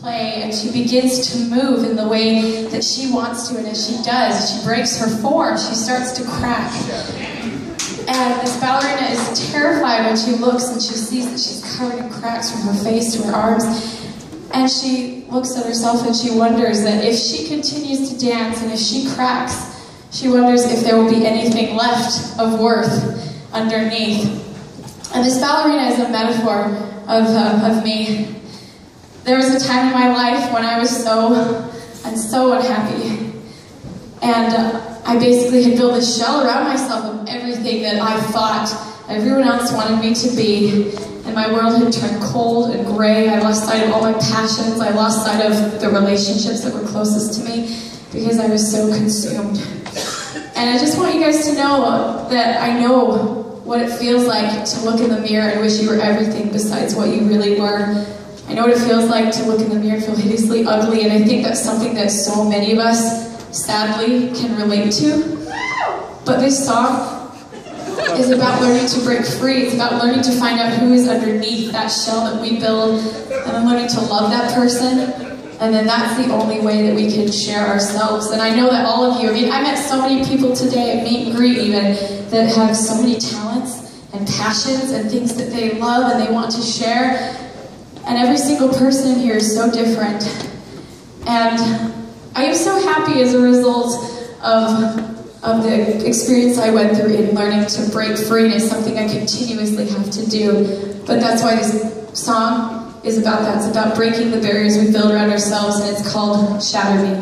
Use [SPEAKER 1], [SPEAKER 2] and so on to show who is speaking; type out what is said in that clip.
[SPEAKER 1] play, and she begins to move in the way that she wants to, and as she does, she breaks her form, she starts to crack. And this ballerina is terrified when she looks and she sees that she's covered in cracks from her face to her arms. And she looks at herself and she wonders that if she continues to dance and if she cracks, she wonders if there will be anything left of worth underneath. And this ballerina is a metaphor of me. There was a time in my life when I was so unhappy. And I basically had built this shell around myself of everything that I thought everyone else wanted me to be. And my world had turned cold and gray. I lost sight of all my passions. I lost sight of the relationships that were closest to me because I was so consumed. And I just want you guys to know that I know what it feels like to look in the mirror and wish you were everything besides what you really were. I know what it feels like to look in the mirror and feel hideously ugly, and I think that's something that so many of us, sadly, can relate to. But this song is about learning to break free. It's about learning to find out who is underneath that shell that we build, and then learning to love that person. And then that's the only way that we can share ourselves. And I know that all of you, I mean, I met so many people today at Meet and Greet even, that have so many talents and passions and things that they love and they want to share. And every single person in here is so different. And I am so happy as a result of the experience I went through in learning to break free, and it's something I continuously have to do. But that's why this song is about that. It's about breaking the barriers we build around ourselves, and it's called Shatter Me.